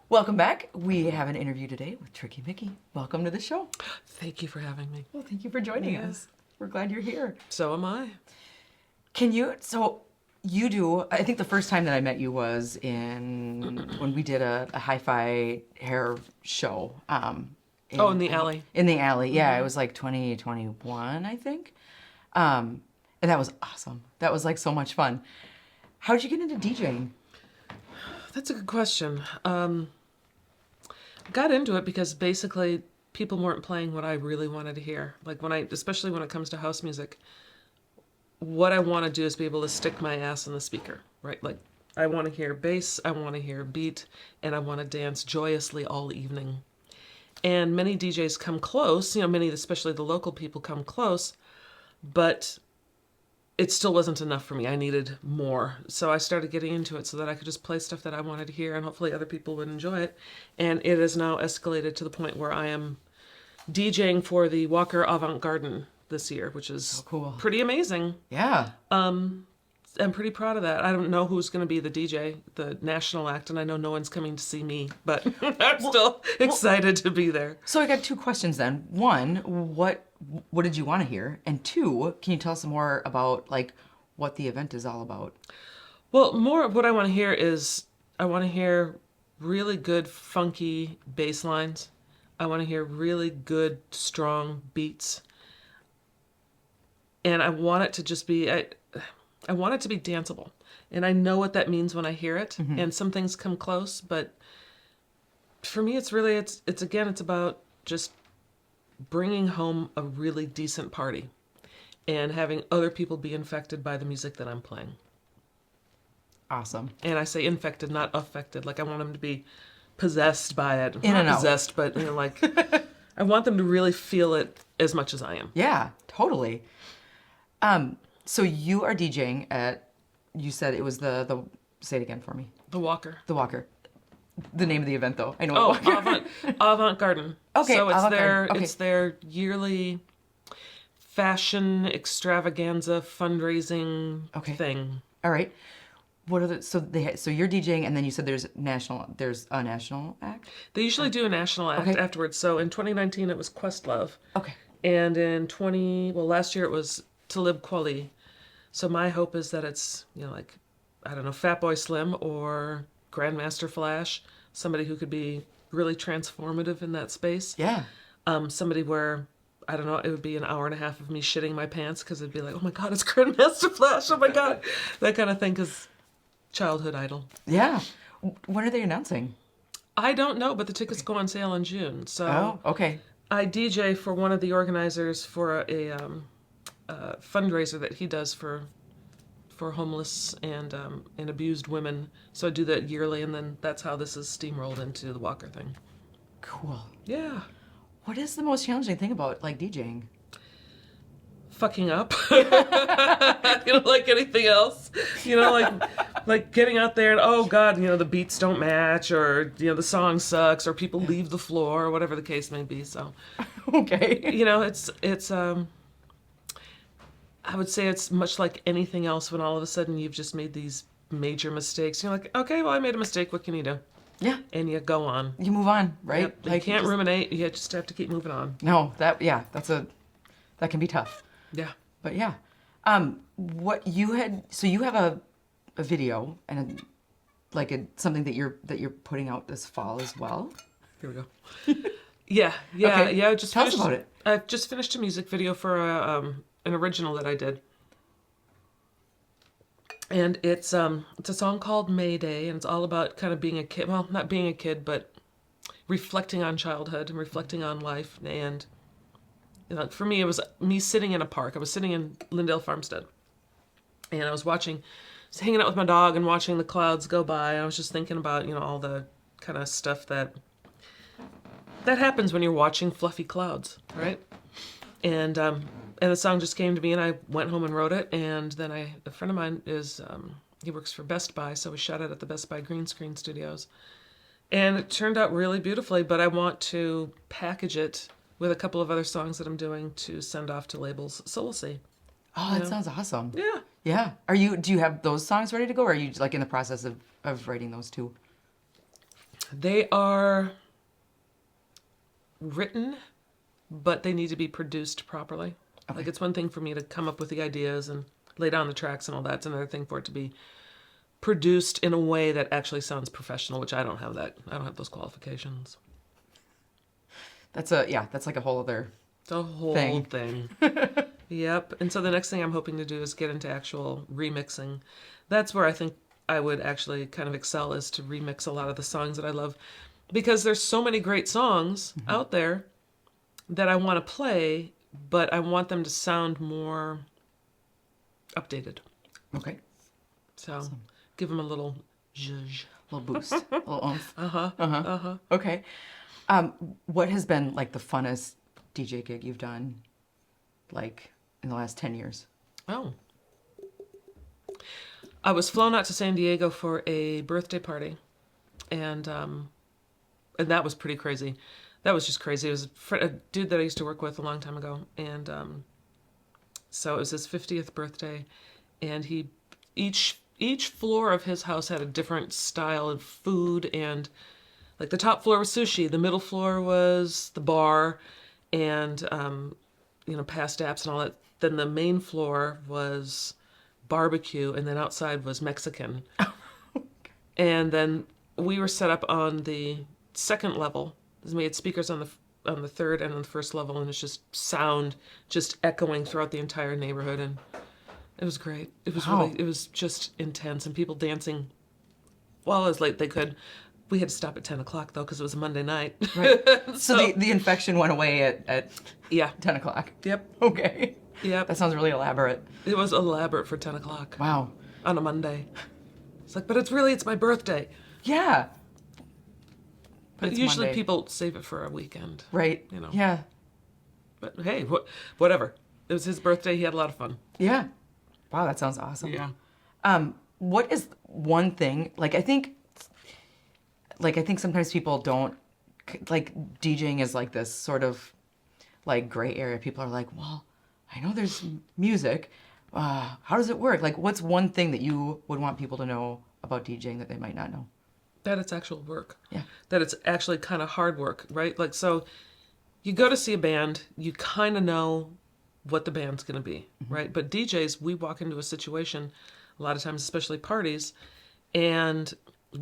Welcome back. We have an interview today with Tricky Miki. Welcome to the show. Thank you for having me. Well, thank you for joining us. We're glad you're here. So am I. You do, I think the first time that I met you was when we did a hi-fi hair show. In the alley. In the alley, yeah. It was like 2021, I think. And that was awesome. That was like so much fun. How'd you get into DJing? That's a good question. Got into it because basically people weren't playing what I really wanted to hear. Like especially when it comes to house music, what I want to do is be able to stick my ass in the speaker, right? Like I want to hear bass, I want to hear beat, and I want to dance joyously all evening. And many DJs come close, many, especially the local people come close, but it still wasn't enough for me. I needed more. So I started getting into it so that I could just play stuff that I wanted to hear and hopefully other people would enjoy it. And it has now escalated to the point where I am DJing for the Walker Avant Garden this year, which is cool. Pretty amazing. Yeah. I'm pretty proud of that. I don't know who's going to be the DJ, the national act, and I know no one's coming to see me, but I'm still excited to be there. So I got two questions then. One, what did you want to hear? And two, can you tell us more about like what the event is all about? Well, more of what I want to hear is I want to hear really good funky bass lines. I want to hear really good strong beats. And I want it to just be I want it to be danceable. And I know what that means when I hear it. Mm-hmm. And some things come close, but for me it's really it's about just bringing home a really decent party and having other people be infected by the music that I'm playing. Awesome. And I say infected, not affected. Like I want them to be possessed by it. In and out. Possessed, but like I want them to really feel it as much as I am. Yeah, totally. So you are DJing at, you said it was the say it again for me. The Walker. The Walker. The name of the event though. I know. Avant Garden. Okay. So Okay. It's their yearly fashion extravaganza fundraising thing. All right. What are so you're DJing and then you said there's a national act? They usually do a national act afterwards. So in 2019 it was Questlove. Okay. And in last year it was Talib Kweli. So my hope is that it's, like, I don't know, Fatboy Slim or Grandmaster Flash, somebody who could be really transformative in that space. Yeah. Somebody where, I don't know, it would be an hour and a half of me shitting my pants because it'd be like, oh my God, it's Grandmaster Flash. Oh my God. That kind of thing, because childhood idol. Yeah. When are they announcing? I don't know, but the tickets go on sale in June. So okay. I DJ for one of the organizers for a fundraiser that he does for homeless and abused women. So I do that yearly, and then that's how this is steamrolled into the Walker thing. Cool. Yeah. What is the most challenging thing about like DJing? Fucking up. Like anything else. Like getting out there and oh God, the beats don't match, or the song sucks, or people leave the floor, or whatever the case may be. So okay. It's I would say it's much like anything else when all of a sudden you've just made these major mistakes. You're like, okay, well, I made a mistake. What can you do? Yeah. And you go on. You move on, right? Yep. Like, you can't ruminate. You just have to keep moving on. No, that can be tough. Yeah. But yeah. What you had, so you have a video and something that you're putting out this fall as well? Here we go. Yeah. Okay. Yeah. Tell us about it. I've just finished a music video for an original that I did. And it's a song called Mayday, and it's all about kind of being a kid. Well, not being a kid, but reflecting on childhood and reflecting on life. And for me, it was me sitting in a park. I was sitting in Lindale Farmstead, and I was hanging out with my dog and watching the clouds go by. I was just thinking about all the kind of stuff that happens when you're watching fluffy clouds, right? And the song just came to me, and I went home and wrote it. And then a friend of mine he works for Best Buy, so we shot it at the Best Buy green screen studios. And it turned out really beautifully, but I want to package it with a couple of other songs that I'm doing to send off to labels. So we'll see. Oh, that sounds awesome. Yeah. Yeah. Do you have those songs ready to go, or are you like in the process of writing those too? They are written, but they need to be produced properly. Okay. Like, it's one thing for me to come up with the ideas and lay down the tracks and all that. It's another thing for it to be produced in a way that actually sounds professional, which I don't have that. I don't have those qualifications. That's like a whole other The whole thing. Yep. And so the next thing I'm hoping to do is get into actual remixing. That's where I think I would actually kind of excel, is to remix a lot of the songs that I love. Because there's so many great songs out there that I want to play, but I want them to sound more updated. Okay. So give them a little zhuzh. A little boost, a little oomph. Okay. What has been like the funnest DJ gig you've done, like in the last 10 years? Oh. I was flown out to San Diego for a birthday party, and that was pretty crazy. That was just crazy. It was a dude that I used to work with a long time ago, and so it was his 50th birthday, and each floor of his house had a different style of food, and like the top floor was sushi, the middle floor was the bar, and past apps and all that. Then the main floor was barbecue, and then outside was Mexican. And then we were set up on the second level. We had speakers on the third and on the first level, and it's just sound just echoing throughout the entire neighborhood, and it was great. It was it was just intense, and people dancing well as late they could. We had to stop at 10 o'clock, though, because it was a Monday night. Right. So the infection went away at 10 o'clock. Yep. Okay. Yep. That sounds really elaborate. It was elaborate for 10 o'clock. Wow. On a Monday. It's like, but it's my birthday. Yeah. But But it's usually Monday. people save it for a weekend. Right. You know. Yeah. But hey, whatever. It was his birthday. He had a lot of fun. Yeah. Wow, that sounds awesome. Yeah. What is one thing, like I think sometimes people don't, like DJing is like this sort of like gray area. People are like, well, I know there's music. How does it work? Like, what's one thing that you would want people to know about DJing that they might not know? That it's actual work. Yeah. That it's actually kind of hard work, right? Like, so you go to see a band, you kind of know what the band's going to be, right? But DJs, we walk into a situation, a lot of times, especially parties, and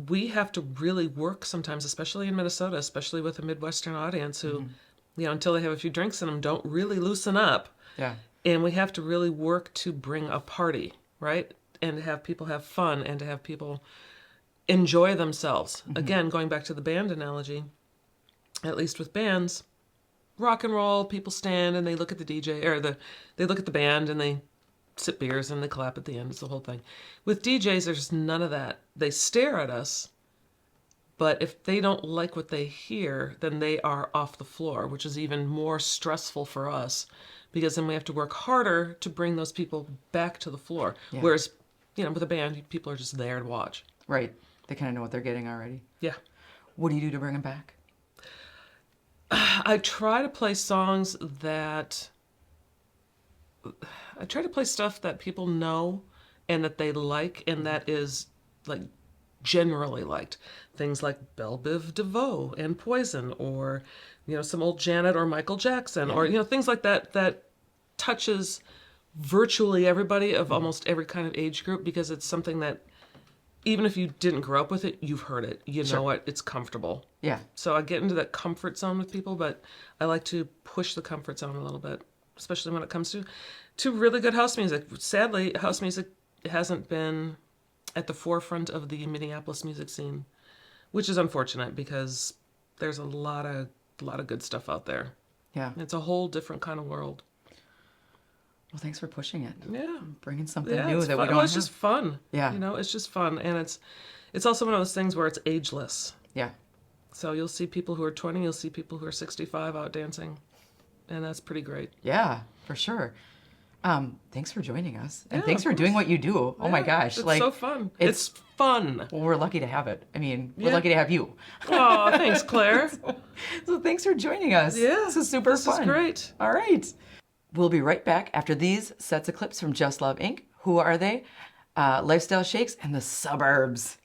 we have to really work sometimes, especially in Minnesota, especially with a Midwestern audience who, until they have a few drinks in them, don't really loosen up. Yeah. And we have to really work to bring a party, right? And to have people have fun and to have people enjoy themselves. Again, going back to the band analogy, at least with bands, rock and roll, people stand and they look at the DJ, or they look at the band and they sip beers and they clap at the end. It's the whole thing. With DJs, there's none of that. They stare at us, but if they don't like what they hear, then they are off the floor, which is even more stressful for us, because then we have to work harder to bring those people back to the floor. Yeah. Whereas, with a band, people are just there to watch. Right. They kind of know what they're getting already. Yeah. What do you do to bring them back? I try to play songs I try to play stuff that people know and that they like, and that is like generally liked. Things like Belle Biv DeVoe and Poison, or some old Janet or Michael Jackson, or things like that touches virtually everybody of almost every kind of age group, because it's something that even if you didn't grow up with it, you've heard it. You know it. It's comfortable. Yeah. So I get into that comfort zone with people, but I like to push the comfort zone a little bit, especially when it comes to really good house music. Sadly, house music hasn't been at the forefront of the Minneapolis music scene, which is unfortunate, because there's a lot of good stuff out there. Yeah. It's a whole different kind of world. Well, thanks for pushing it. Yeah. Bringing something Yeah, new it's that fun. we don't Well, it's have. just fun. Yeah. It's just fun, and it's also one of those things where it's ageless. Yeah. So you'll see people who are 20, you'll see people who are 65 out dancing, and that's pretty great. Yeah, for sure. Thanks for joining us. And Yeah, thanks of for doing course. what you do. Oh my Yeah, gosh. it's like so fun. it's- It's fun. Well, we're lucky to have it. I mean, we're Yeah. lucky to have you. Oh, thanks, Claire. So thanks for joining us. Yeah, This is super this fun. is great. All right. We'll be right back after these sets of clips from Just Love Inc. Who are they? Lifestyle Shakes and the Suburbs.